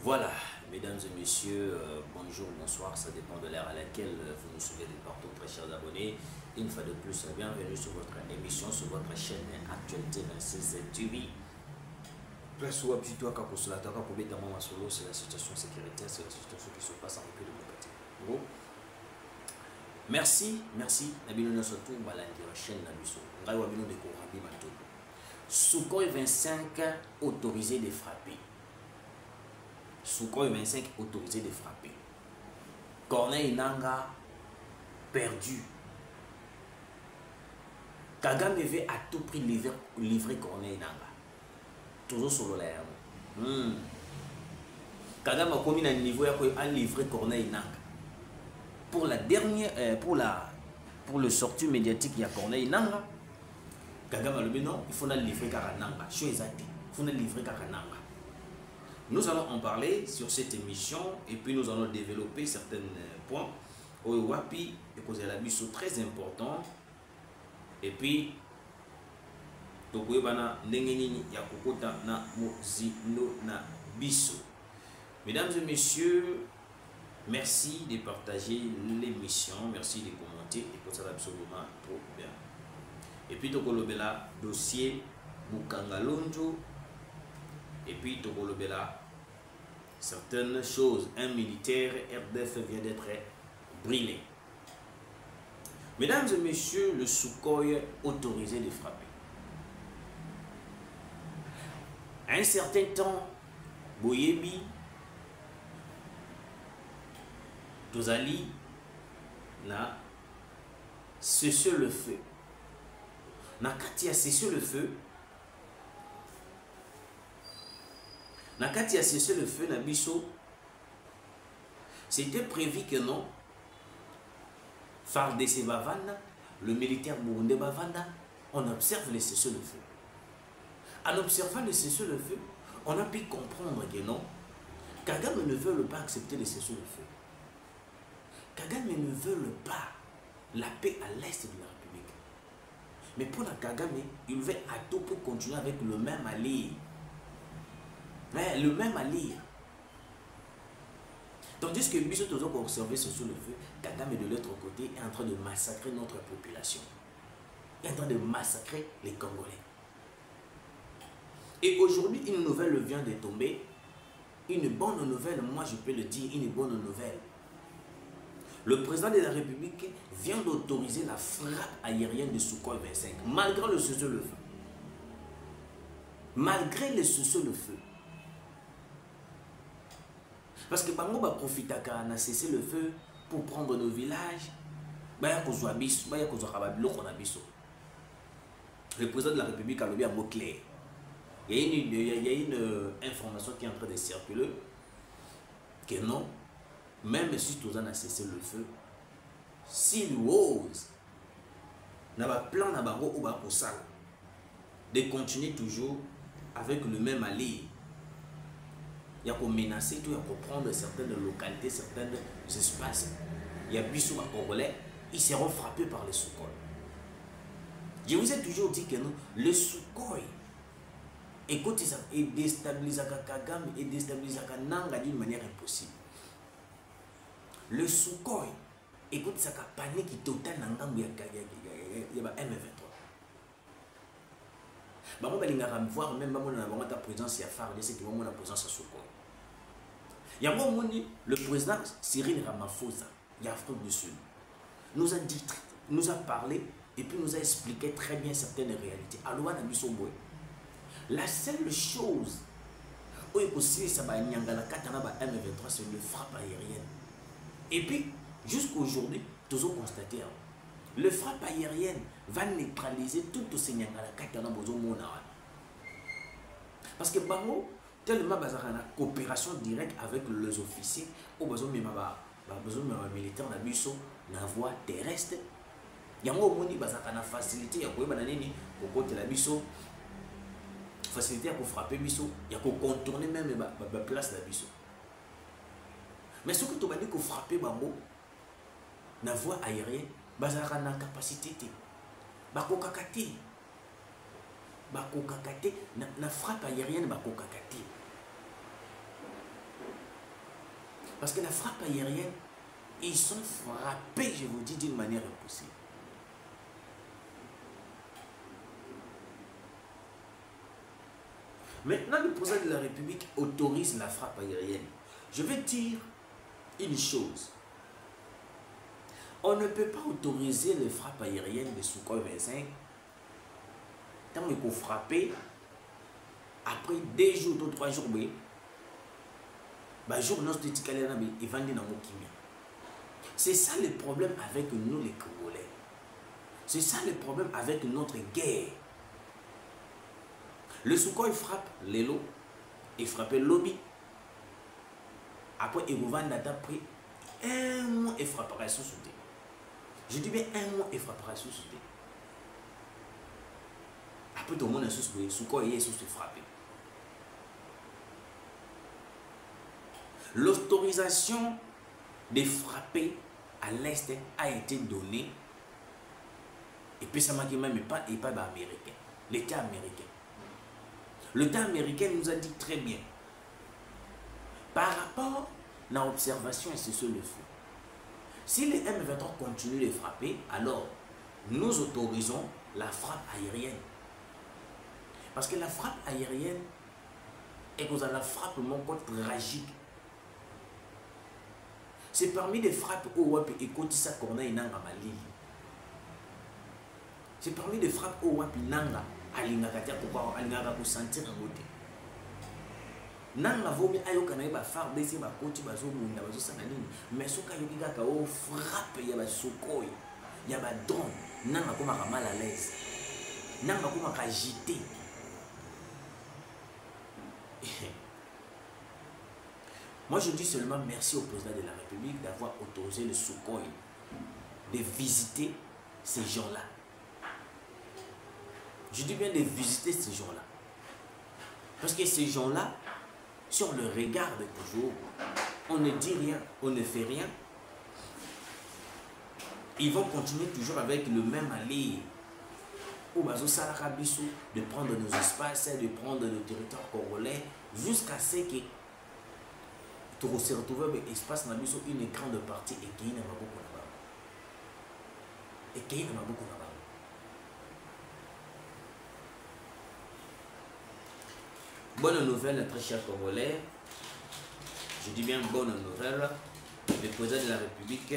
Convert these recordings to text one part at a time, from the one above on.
Voilà, mesdames et messieurs, bonjour, bonsoir, ça dépend de l'heure à laquelle vous nous suivez de partout, très chers abonnés. Une fois de plus, bienvenue sur votre émission, sur votre chaîne Actualité 26 TV. Place où habitué à Kakosolato, Kakobétamama Solo, c'est la situation sécuritaire, c'est la situation qui se passe en République démocratique. Bon. Merci, Nabino surtout, Balandi, la chaîne Nabiso. Ngayabino de Korabi Mato. Sukhoi 25 autorisé de frapper. Sukhoi 25 autorisé de frapper. Corneille Nangaa perdu. Kagame veut à tout prix livrer Corneille Nangaa. Toujours sur l'air. Kagame a commis un niveau à livrer Corneille Nangaa. Pour la dernière, pour le sortie médiatique, il y a Corneille Nangaa. Kagame a dit non, il faut la livrer Karananga. Il faut la livrer Karananga. Nous allons en parler sur cette émission et puis nous allons développer certains points. Owapi et causer la biso très important. Et puis, Tokoyebana Nengenini Yakokota na Mozino na biso. Mesdames et messieurs, merci de partager l'émission, merci de commenter et que ça va absolument trop bien. Et puis Tokolobela dossier Mukangalonjo. Et puis Tokolobela certaines choses. Un militaire RDF vient d'être brûlé. Mesdames et messieurs, le Sukhoi autorisé de frapper. À un certain temps, Boyebi, Tozali, n'a cessé le feu. Nakati a cessé le feu. Nakati a cessé le feu, Nabiso. C'était prévu que non. FARDC Bavanda, le militaire burundais Bavanda, on observe le cessez-le-feu. En observant le cessez-le-feu, on a pu comprendre que non, Kagame ne veut pas accepter le cessez-le-feu. Kagame ne veut pas la paix à l'est de la République. Mais pour la Kagame, il veut à tout pour continuer avec le même allié. Mais le même allié. Tandis que Biso Tozo a observé ce sous le feu, Kagame de l'autre côté est en train de massacrer notre population. Il est en train de massacrer les Congolais. Et aujourd'hui, une nouvelle vient de tomber. Une bonne nouvelle, moi je peux le dire, une bonne nouvelle. Le président de la République vient d'autoriser la frappe aérienne de Sukhoi 25, malgré le cessez-le-feu. Malgré le cessez-le-feu. Parce que Bango va profiter à cesser le feu pour prendre nos villages. Le président de la République a levé un mot clair. Il y a une information qui est en train de circuler que non, même si tout le monde a cessé le feu, s'il ose, n'a pas plan de continuer toujours avec le même allié. Il y a pour menacer, il y a pour prendre certaines localités, certains espaces. Il y a Bissou à Congolais, ils seront frappés par les Sukhoi. Je vous ai toujours dit que non, le Sukhoi, écoutez ça, et déstabilise Kagame et déstabilise Nanga d'une manière impossible. Le Sukhoi, écoutez ça, panique totale dans il y a M23. Bah moi je vais voir même ta présence à FARDC, c'est que la présence à Sukhoi. Il y a le président Cyril Ramaphosa, il y a Afrique du Sud, nous a dit, nous a parlé et puis nous a expliqué très bien certaines réalités. La seule chose où il est possible c'est M23, c'est le frappe aérienne. Et puis jusqu'aujourd'hui, nous avons constaté le frappe aérienne va neutraliser tout ce parce que Bango, tellement une coopération directe avec les officiers, au besoin de militaires dans la voie terrestre. Il y a une facilité, il y a une facilité pour frapper Bisso, il y a pour contourner même la place de Bisso. Mais ce que tu as dit que frapper Bango, la voie aérienne, il y a une capacité. bakokakate na frappe aérienne bakokakate Parce que la frappe aérienne, ils sont frappés, je vous dis, d'une manière impossible. Maintenant, le président de la République autorise la frappe aérienne. Je vais dire une chose. On ne peut pas autoriser les frappes aériennes de Sukhoi 25 tant qu'il faut frapper après 2 jours ou 3 jours. C'est ça le problème avec nous les Congolais. C'est ça le problème avec notre guerre. Le Sukhoi frappe les lots et frappe le lobby. Après, il va après 1 mois et frappera sous sauté. Je dis bien 1 mois et frappera sous sauté. Après, tout le monde est sous Sukhoi est sous frappé. L'autorisation de frapper à l'Est a été donnée. Et puis ça m'a dit même pas américain. L'État américain. L'État américain nous a dit très bien. Par rapport à l'observation, et c'est ce le feu. Si les M23 continuent de frapper, alors nous autorisons la frappe aérienne. Parce que la frappe aérienne est que la frappe mon côté tragique. C'est parmi les frappes au Wap et Kotissa Korna Inanga Mali. C'est parmi les frappes au Wap Inanga Alingakatia pour Alingaka pour sentir un côté. Nanga vomi ayoka na ba far besi ba koti ba zo munda ba zo sananini. Mais soka yoki kaka o frappe ya ba Sukhoi. Ya ba drone. Nanga koma ka mal à l'aise. Nanga koma ka agité. Moi, je dis seulement merci au président de la République d'avoir autorisé le Sukhoi de visiter ces gens-là. Je dis bien de visiter ces gens-là. Parce que ces gens-là, si on le regarde toujours, on ne dit rien, on ne fait rien. Ils vont continuer toujours avec le même allié. Au Bazo Salarabiso, de prendre nos espaces, de prendre le territoire congolais, jusqu'à ce que tu se retrouves avec l'espace dans une grande partie et qui n'a pas beaucoup là-bas. Et qui n'a pas beaucoup là-bas. Bonne nouvelle, très chers Congolais. Je dis bien bonne nouvelle. Le président de la République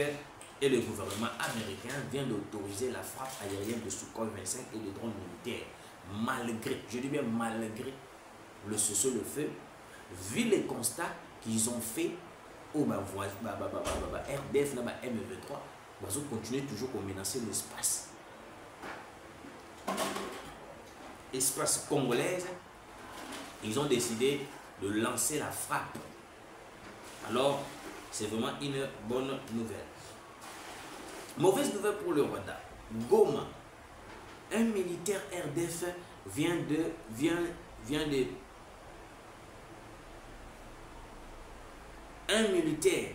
et le gouvernement américain viennent d'autoriser la frappe aérienne de Sukhoi 25 et de drones militaires. Malgré, je dis bien malgré le cessez-le-feu, vu les constats qu'ils ont fait au RDF, M23, ils ont continué toujours à menacer l'espace. Espace congolaise, ils ont décidé de lancer la frappe. Alors, c'est vraiment une bonne nouvelle. Mauvaise nouvelle pour le Rwanda. Goma, un militaire RDF vient de un militaire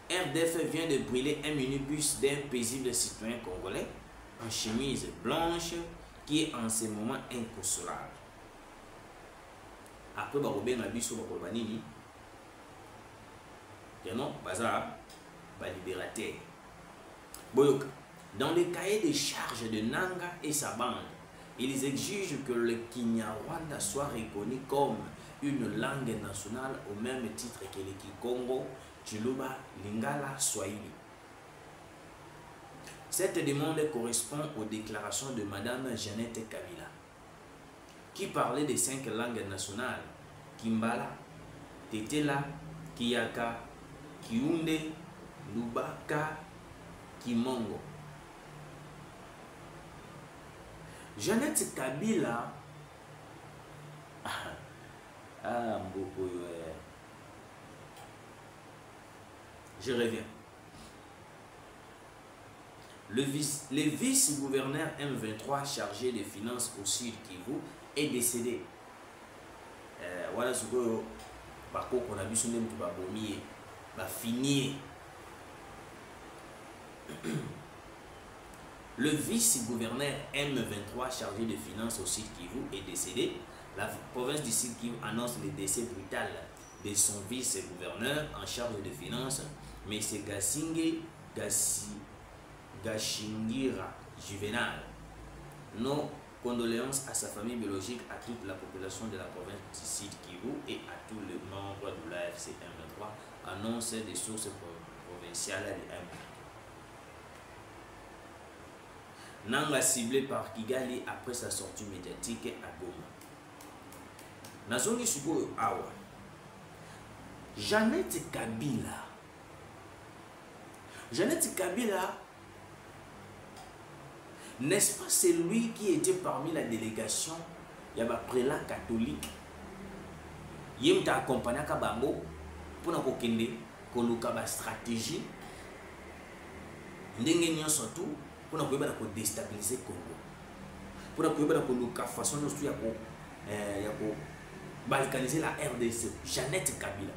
RDF vient de brûler un minibus d'un paisible citoyen congolais en chemise blanche qui est en ce moment inconsolable. Après, Robin a vu sur Robanini, non, Bazar, libérateur. Boyoka, dans le cahier des charges de Nanga et sa bande, ils exigent que le Kinyarwanda soit reconnu comme une langue nationale au même titre que le Kikongo, Chiluba, Lingala, Swahili. Cette demande correspond aux déclarations de Madame Jeannette Kabila, qui parlait des 5 langues nationales: Kimbala, Tetela, Kiyaka, Kiunde, Lubaka, Kimongo. Jeannette Kabila, je reviens. Le vice-gouverneur M23 chargé des finances au Sud Kivu est décédé. Voilà ce que on a vu son nom qui va vomir, va finir. Le vice-gouverneur M23 chargé des finances au Sud Kivu est décédé. La province du Sud Kivu annonce le décès brutal de son vice-gouverneur en charge des finances, M. Gashingira Juvenal. Nos condoléances à sa famille biologique, à toute la population de la province du Sud Kivu et à tous les membres de l'AFC M23, annonce des sources provinciales de M. Nanga ciblé par Kigali après sa sortie médiatique à Goma. Nazongi Suko Awa. Jeannette Kabila. Jeannette Kabila, n'est-ce pas celui qui était parmi la délégation, il y a un prélat catholique, il t'a accompagné à Bango pour nous kokende koluka ba stratégie ndenge nyonso surtout pour nous déstabiliser Congo, pour nous koluka façon de ya ko balkaniser la RDC. Jeannette Kabila.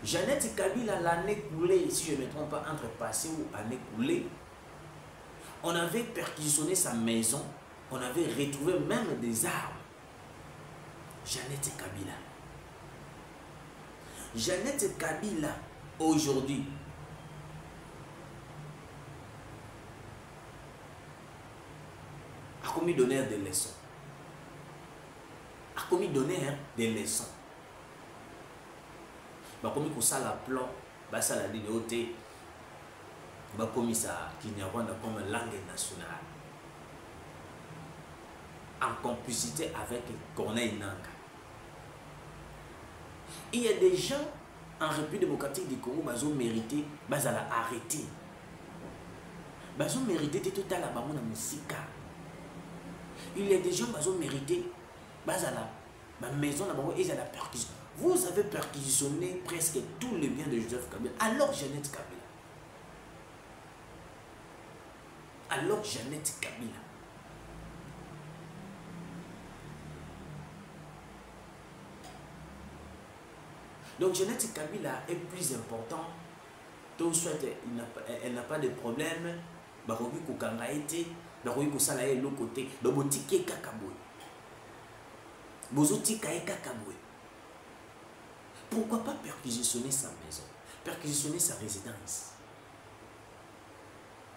Jeannette Kabila, l'année coulée, si je ne me trompe pas, entre passé ou année coulée, on avait perquisitionné sa maison, on avait retrouvé même des armes. Jeannette Kabila. Jeannette Kabila, aujourd'hui, a commis donner des leçons. A commis donner des leçons. Bah comme ça la plan, bah ça la vidéoté, bah comme ça Kinyarwanda comme langue nationale, en complicité avec Corneille Nangaa. Il y a des gens en République démocratique du Congo, bah ont mérité, bah ça l'a arrêté, bah ont mérité tout à la bamona musique. Il y a des gens bah ont mérité, bah ça la, ma maison là-bas ils ont la perquisition. Vous avez perquisitionné presque tous les biens de Joseph Kabila. Alors Jeannette Kabila. Alors Jeannette Kabila. Donc Jeannette Kabila est plus important. Donc soit elle n'a pas de problème. Barobi Koukanga été. Barobi Kousala est l'autre côté. Donc Botiki Kakaboué. Bozoti Kaye Kakaboué. Pourquoi pas perquisitionner sa maison, perquisitionner sa résidence?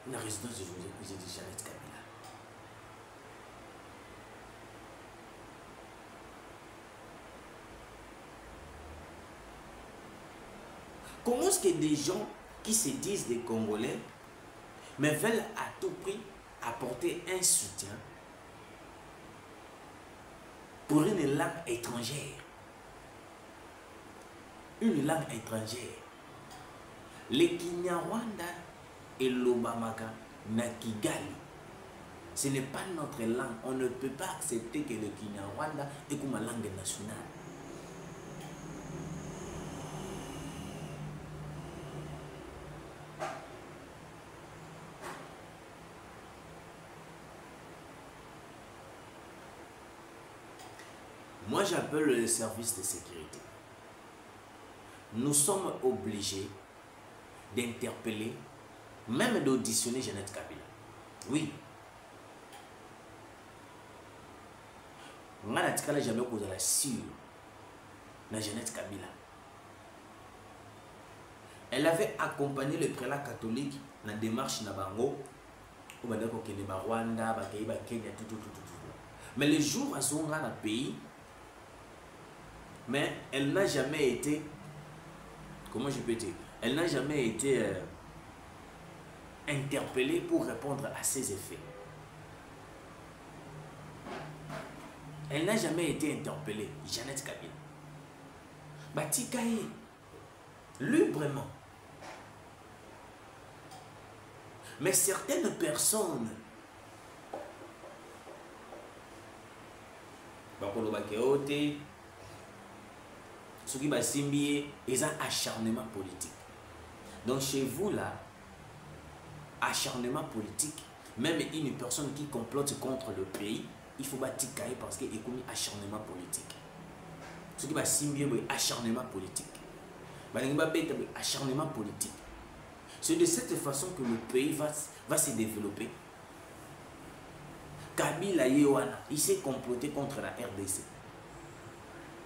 La résidence de Jeannette Kabila. Comment est-ce que des gens qui se disent des Congolais, mais veulent à tout prix apporter un soutien pour une langue étrangère? Une langue étrangère. Les Kinyarwanda et l'Obamaka na Kigali. Ce n'est pas notre langue. On ne peut pas accepter que le Kinyarwanda est comme une langue nationale. Moi, j'appelle le service de sécurité. Nous sommes obligés d'interpeller, même d'auditionner Jeannette Kabila. Oui. Je n'ai jamais posé la sûre de Jeannette Kabila. Elle avait accompagné le prélat catholique dans la démarche Nabango, au Rwanda, Kenya, tout. Mais le jour où elle dans le pays, mais elle n'a jamais été, comment je peux dire, elle n'a jamais été interpellée pour répondre à ses effets. Elle n'a jamais été interpellée, Jeannette Kabila. Batikaye, librement. Mais certaines personnes, ceux qui ont simbié, ils ont un acharnement politique. Donc chez vous là, acharnement politique, même une personne qui complote contre le pays, il faut bâtir parce qu'il y a un acharnement politique. Ceux qui ont simbié, acharnement politique. Acharnement politique. C'est de cette façon que le pays va se développer. Kabila Yewana, il s'est comploté contre la RDC.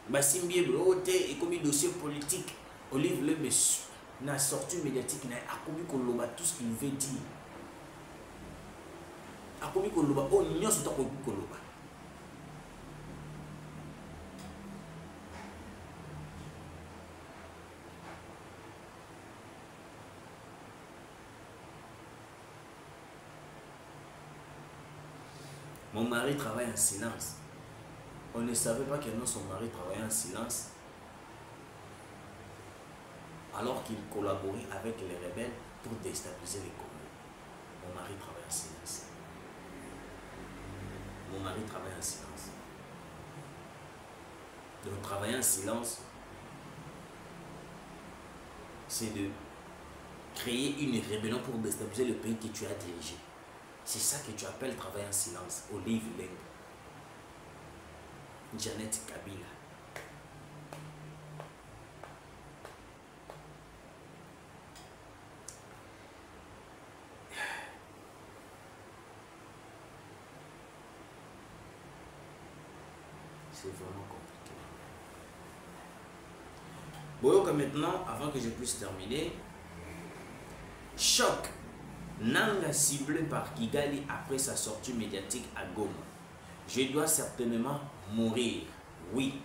Basimbi ebrote et comme dossier politique. Olive le monsieur n'a sorti médiatique n'a akomi koloba tout ce qu'il veut dire. Akomi koloba oh nyonso to koloba. Mon mari travaille en silence. On ne savait pas que non, son mari travaillait en silence. Alors qu'il collaborait avec les rebelles pour déstabiliser les Congos. Mon mari travaille en silence. Mon mari travaille en silence. Donc travailler en silence, c'est de créer une rébellion pour déstabiliser le pays que tu as dirigé. C'est ça que tu appelles travailler en silence. Olive Lengo. Janet Kabila. C'est vraiment compliqué. Bon, maintenant, avant que je puisse terminer, choc. Nanga ciblé par Kigali après sa sortie médiatique à Goma. Je dois certainement mourir. Oui.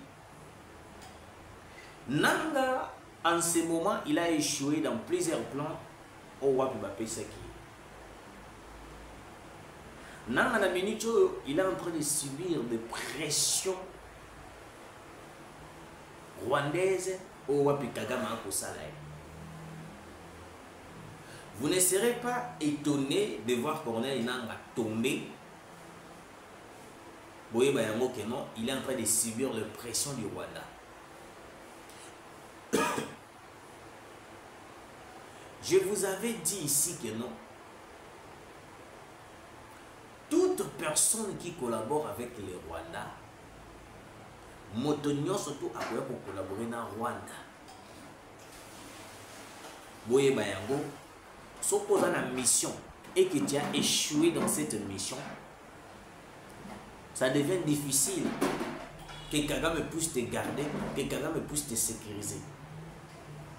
Nanga, en ce moment, il a échoué dans plusieurs plans au Wapibapé Seki. Nanga Naminicho, il est en train de subir des pressions rwandaises au Wapikagama Kosalaï. Vous ne serez pas étonné de voir Corneille Nangaa tomber. Il est en train de subir la pression du Rwanda. Je vous avais dit ici que non. Toute personne qui collabore avec les Rwanda, Motonio surtout a pour collaborer dans Rwanda. Boye Bayango. S'opposant à la mission et que tu as échoué dans cette mission, ça devient difficile que Kagame puisse te garder, que Kagame puisse te sécuriser.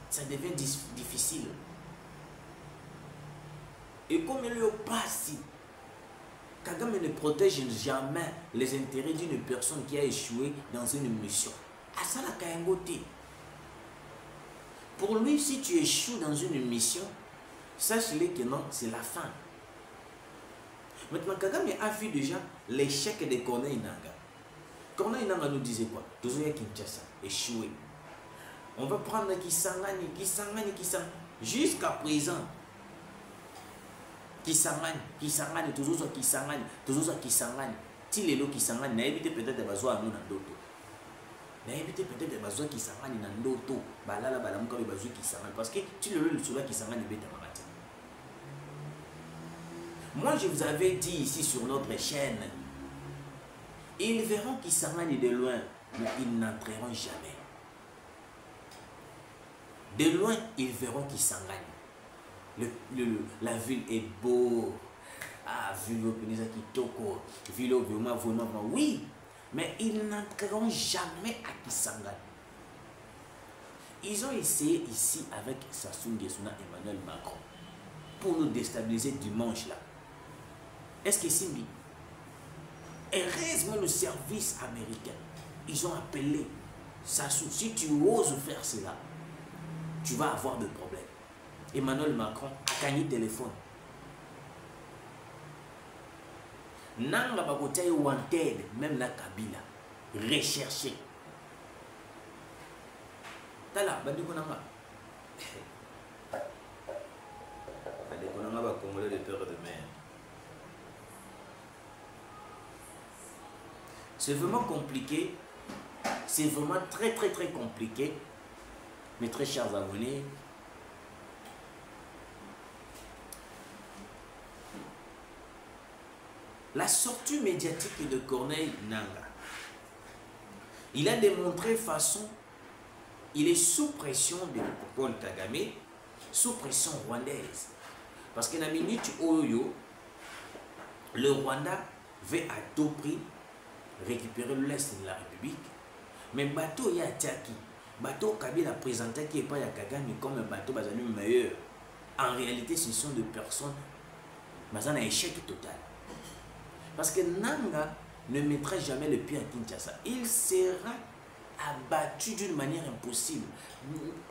Ça devient difficile. Et comme il est passé, Kagame ne protège jamais les intérêts d'une personne qui a échoué dans une mission. Asala Kayangote. Pour lui, si tu échoues dans une mission, sache-le que non, c'est la fin. Maintenant, Kagame a vu déjà l'échec de Corneille Nangaa. Corneille Nangaa nous disait quoi? Toujours Kinshasa, échoué. On va prendre Kisangani. Jusqu'à présent. Kisangani, toujours Kisangani. Si les lots Kisangani, n'a évité peut-être besoin à nous dans d'autres. N'a évité peut-être besoin Kisangani dans d'autres. Balala, balamuka, besoin Kisangani. Parce que tu le veux, celui Kisangani, bête à marati. Moi, je vous avais dit ici sur notre chaîne, ils verront Kisangani de loin, mais ils n'entreront jamais. De loin, ils verront Kisangani. La ville est beau. Ah, ville qui toko, ville vraiment. Oui, mais ils n'entreront jamais à Kisangani. Ils ont essayé ici avec Sassou Nguesso et Emmanuel Macron pour nous déstabiliser dimanche là. Est-ce que Simbi? Heureusement le service américain, ils ont appelé Sassou. Si tu oses faire cela, tu vas avoir des problèmes. Emmanuel Macron a gagné téléphone. Nanga bakotaye wanted, même la Kabila, recherché. Tala, bandiko nanga. Bandiko nanga ba Congolais de peur de mer. C'est vraiment compliqué. C'est vraiment très compliqué. Mes très chers abonnés. La sortie médiatique de Corneille Nangaa. Il a démontré façon, il est sous pression de Paul Kagame, sous pression rwandaise. Parce que dans la minute Oyo, le Rwanda veut à tout prix récupérer l'Est de la République, Mais bateau il y a Tiaki. Bateau Kabila présenté qui est pas Kagame comme un bateau bazali meilleur. En réalité, ce sont des personnes mais un échec total. Parce que Nanga ne mettra jamais le pied à Kinshasa. Il sera abattu d'une manière impossible.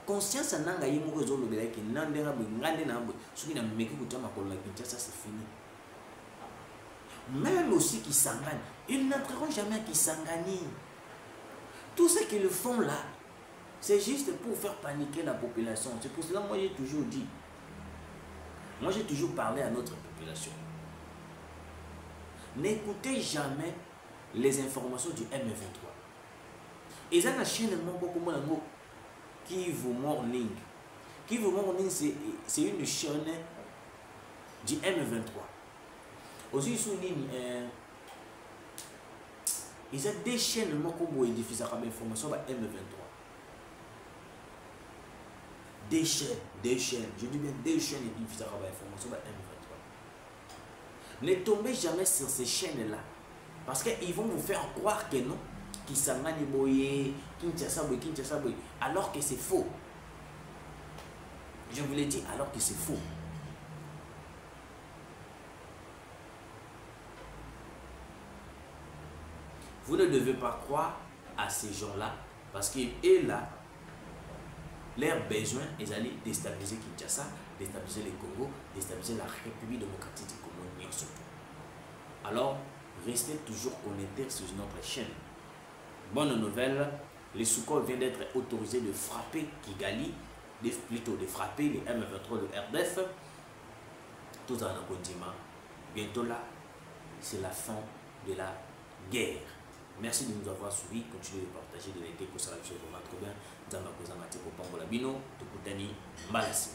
Conscience à Nanga Yemoko Zolo Belaki, Nandera Bungande Nambo, ce qui n'a même pas la Kinshasa, c'est fini. Même aussi qui s'engagent, ils n'entreront jamais à Kisangani. Tout ce qu'ils font là, c'est juste pour faire paniquer la population. C'est pour cela que moi j'ai toujours dit, moi j'ai toujours parlé à notre population. N'écoutez jamais les informations du M23. Et ça, la chaîne Kivu Morning. Kivu Morning, c'est une chaîne du M23. Aussi, ils ont des chaînes qui diffusent l'information sur M23. Des chaînes, je dis bien des chaînes qui diffusent l'information sur M23. Ne tombez jamais sur ces chaînes-là. Parce qu'ils vont vous faire croire que non, qu'ils s'engagent boye, Kinshasa boye, alors que c'est faux. Je vous l'ai dit, alors que c'est faux. Vous ne devez pas croire à ces gens-là, parce qu'ils là, leurs besoins, ils allaient déstabiliser Kinshasa, déstabiliser le Congo, déstabiliser la République démocratique du Congo, surtout. Alors, restez toujours connectés sur notre chaîne. Bonne nouvelle, les Soukol viennent d'être autorisés de frapper Kigali, plutôt de frapper les M23 de RDF. Tout en continent. Bientôt là, c'est la fin de la guerre. Merci de nous avoir suivis. Continuez de partager, de liker pour ça. Je vous remercie bien. Zamba Kozamati pour Pambola Bino, Tukutani Malassi.